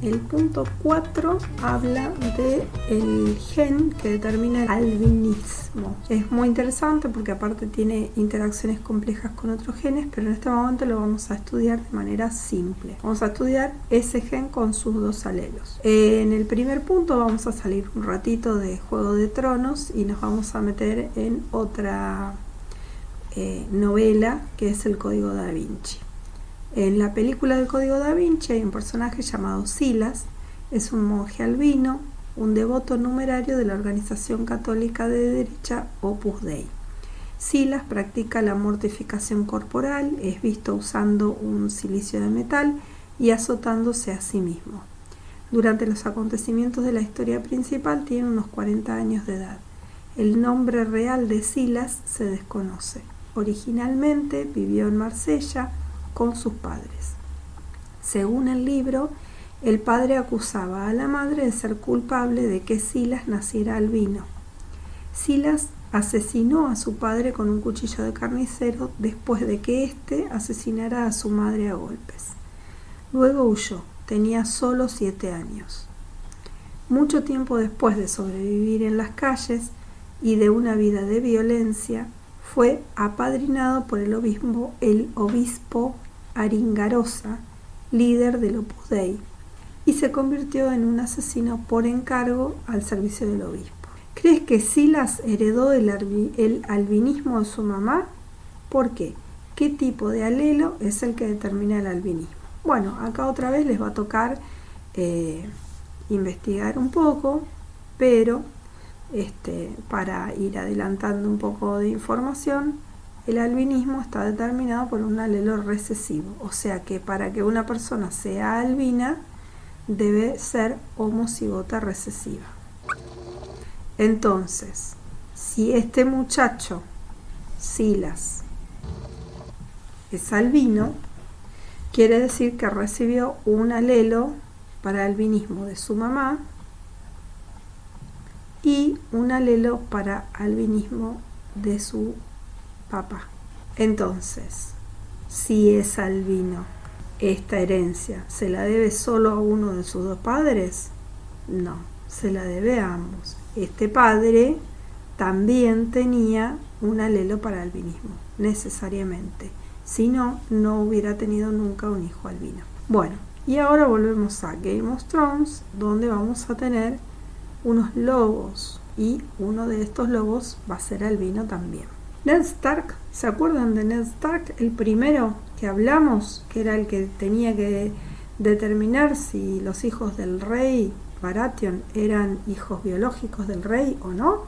El punto 4 habla del gen que determina el albinismo. Es muy interesante porque aparte tiene interacciones complejas con otros genes, pero en este momento lo vamos a estudiar de manera simple. Vamos a estudiar ese gen con sus dos alelos. En el primer punto vamos a salir un ratito de Juego de Tronos y nos vamos a meter en otra novela que es El Código Da Vinci. En la película del Código Da Vinci hay un personaje llamado Silas. Es un monje albino, un devoto numerario de la organización católica de derecha Opus Dei. Silas practica la mortificación corporal, es visto usando un silicio de metal y azotándose a sí mismo. Durante los acontecimientos de la historia principal tiene unos 40 años de edad. El nombre real de Silas se desconoce. Originalmente vivió en Marsella con sus padres. Según el libro, el padre acusaba a la madre de ser culpable de que Silas naciera albino. Silas asesinó a su padre con un cuchillo de carnicero después de que éste asesinara a su madre a golpes. Luego huyó, tenía solo 7 años. Mucho tiempo después de sobrevivir en las calles y de una vida de violencia, fue apadrinado por el obispo Aringarosa, líder del Opus Dei, y se convirtió en un asesino por encargo al servicio del obispo. ¿Crees que Silas heredó el albinismo de su mamá? ¿Por qué? ¿Qué tipo de alelo es el que determina el albinismo? Bueno, acá otra vez les va a tocar investigar un poco, pero para ir adelantando un poco de información, el albinismo está determinado por un alelo recesivo, o sea que para que una persona sea albina debe ser homocigota recesiva. Entonces, si este muchacho, Silas, es albino, quiere decir que recibió un alelo para albinismo de su mamá y un alelo para albinismo de su papá. Entonces, si es albino, ¿esta herencia se la debe solo a uno de sus dos padres? No, se la debe a ambos. Este padre también tenía un alelo para albinismo, necesariamente. Si no, no hubiera tenido nunca un hijo albino. Bueno, y ahora volvemos a Game of Thrones, donde vamos a tener unos lobos, y uno de estos lobos va a ser albino también. Ned Stark, ¿se acuerdan de Ned Stark? El primero que hablamos, que era el que tenía que determinar si los hijos del rey Baratheon eran hijos biológicos del rey o no.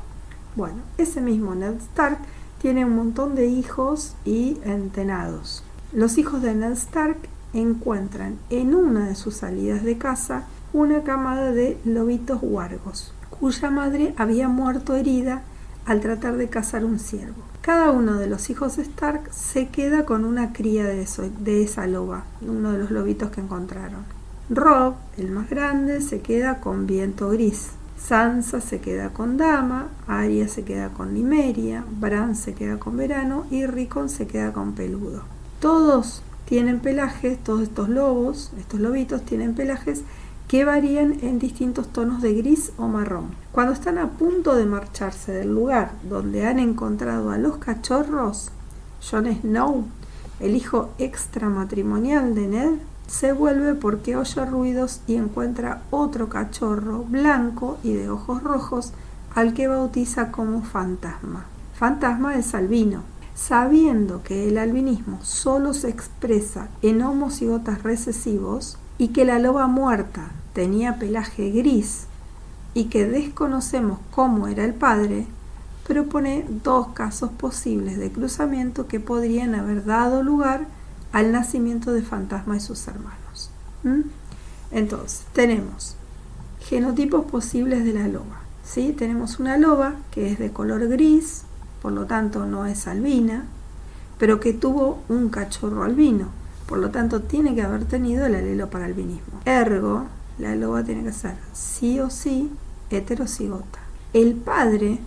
Bueno, ese mismo Ned Stark tiene un montón de hijos y entenados. Los hijos de Ned Stark encuentran en una de sus salidas de caza una camada de lobitos huargos, cuya madre había muerto herida al tratar de cazar un ciervo. Cada uno de los hijos Stark se queda con una cría de esa loba, uno de los lobitos que encontraron. Robb, el más grande, se queda con Viento Gris. Sansa se queda con Dama, Arya se queda con Nymeria, Bran se queda con Verano y Rickon se queda con Peludo. Todos tienen pelajes, todos estos lobitos tienen pelajes que varían en distintos tonos de gris o marrón. Cuando están a punto de marcharse del lugar donde han encontrado a los cachorros, Jon Snow, el hijo extramatrimonial de Ned, se vuelve porque oye ruidos y encuentra otro cachorro blanco y de ojos rojos al que bautiza como Fantasma. Fantasma es albino. Sabiendo que el albinismo solo se expresa en homocigotas recesivos y que la loba muerta tenía pelaje gris y que desconocemos cómo era el padre, propone 2 casos posibles de cruzamiento que podrían haber dado lugar al nacimiento de Fantasma y sus hermanos. Entonces, tenemos genotipos posibles de la loba, ¿sí? Tenemos una loba que es de color gris, por lo tanto no es albina, pero que tuvo un cachorro albino, por lo tanto tiene que haber tenido el alelo para albinismo. Ergo, la loba tiene que ser sí o sí heterocigota. El padre,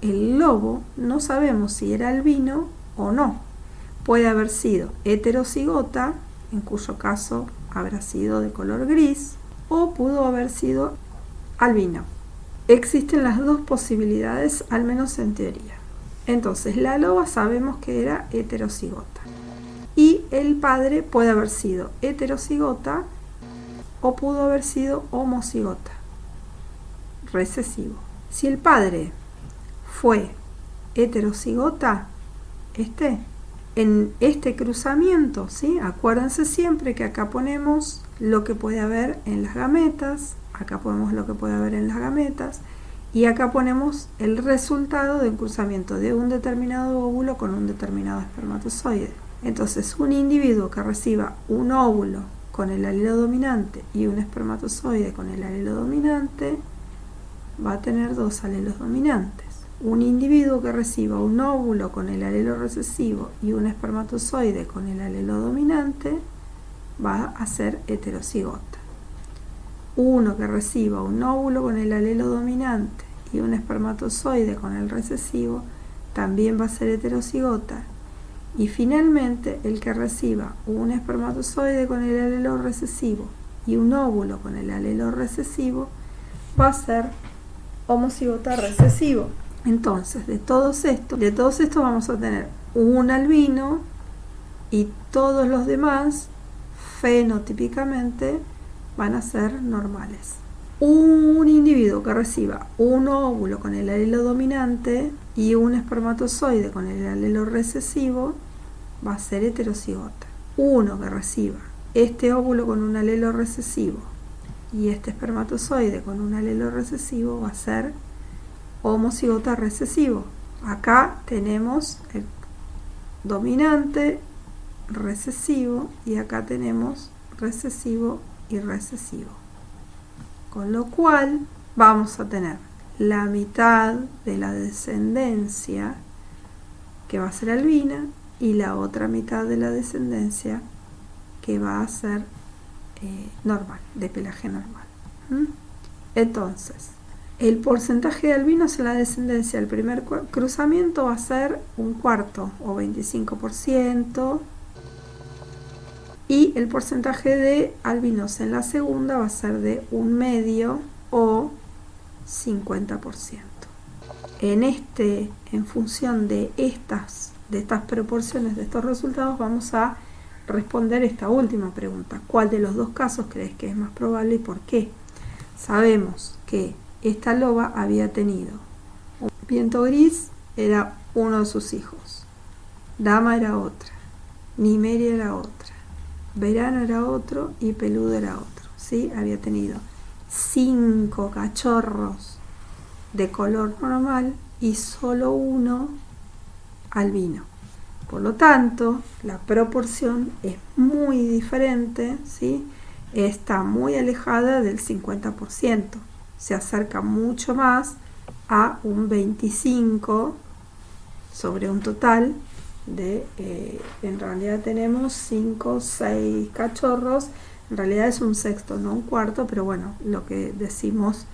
el lobo, no sabemos si era albino o no. Puede haber sido heterocigota, en cuyo caso habrá sido de color gris, o pudo haber sido albino. Existen las dos posibilidades, al menos en teoría. Entonces, la loba sabemos que era heterocigota. Y el padre puede haber sido heterocigota o pudo haber sido homocigota, recesivo. Si el padre fue heterocigota, en este cruzamiento, ¿sí? Acuérdense siempre que acá ponemos lo que puede haber en las gametas, acá ponemos lo que puede haber en las gametas, y acá ponemos el resultado del cruzamiento de un determinado óvulo con un determinado espermatozoide. Entonces, un individuo que reciba un óvulo con el alelo dominante y un espermatozoide con el alelo dominante va a tener dos alelos dominantes. Un individuo que reciba un óvulo con el alelo recesivo y un espermatozoide con el alelo dominante va a ser heterocigota. Uno que reciba un óvulo con el alelo dominante y un espermatozoide con el recesivo también va a ser heterocigota. Y finalmente, el que reciba un espermatozoide con el alelo recesivo y un óvulo con el alelo recesivo va a ser homocigota recesivo. Entonces, de todos estos vamos a tener un albino y todos los demás fenotípicamente van a ser normales. Un individuo que reciba un óvulo con el alelo dominante y un espermatozoide con el alelo recesivo va a ser heterocigota. Uno que reciba este óvulo con un alelo recesivo y este espermatozoide con un alelo recesivo va a ser homocigota recesivo. Acá tenemos el dominante, recesivo, y acá tenemos recesivo y recesivo. Con lo cual vamos a tener la mitad de la descendencia que va a ser albina y la otra mitad de la descendencia que va a ser normal, de pelaje normal. Entonces, el porcentaje de albinos en la descendencia del primer cruzamiento va a ser un cuarto o 25%, y el porcentaje de albinos en la segunda va a ser de un medio o 50%. En función de estas proporciones, de estos resultados, vamos a responder esta última pregunta. ¿Cuál de los dos casos crees que es más probable y por qué? Sabemos que esta loba había tenido un viento gris, era uno de sus hijos, dama era otra, nimeria era otra, verano era otro y peludo era otro, ¿sí? Había tenido 5 cachorros de color normal y solo uno albino. Por lo tanto, la proporción es muy diferente, ¿sí? Está muy alejada del 50%. Se acerca mucho más a un 25 sobre un total de, en realidad tenemos 5, 6 cachorros, en realidad es un sexto, no un cuarto, pero bueno, lo que decimos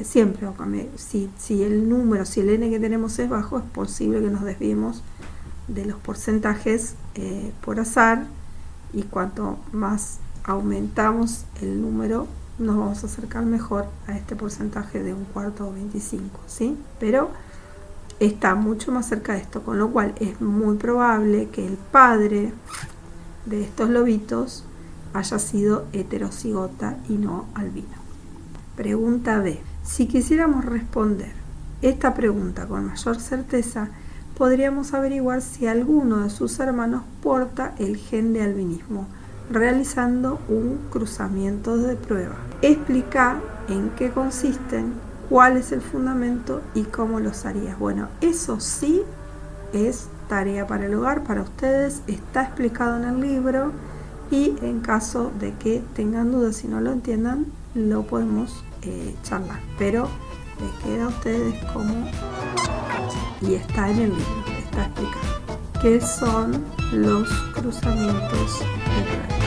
siempre, si el n que tenemos es bajo, es posible que nos desviemos de los porcentajes por azar, y cuanto más aumentamos el número, nos vamos a acercar mejor a este porcentaje de un cuarto o 25, ¿sí? Pero está mucho más cerca de esto, con lo cual es muy probable que el padre de estos lobitos haya sido heterocigota y no albino. Pregunta B. Si quisiéramos responder esta pregunta con mayor certeza, podríamos averiguar si alguno de sus hermanos porta el gen de albinismo, realizando un cruzamiento de prueba. Explica en qué consisten, cuál es el fundamento y cómo los harías. Bueno, eso sí es tarea para el hogar, para ustedes, está explicado en el libro, y en caso de que tengan dudas y no lo entiendan, lo podemos charlar, pero les queda a ustedes cómo, y está en el libro, está explicado qué son los cruzamientos de prueba.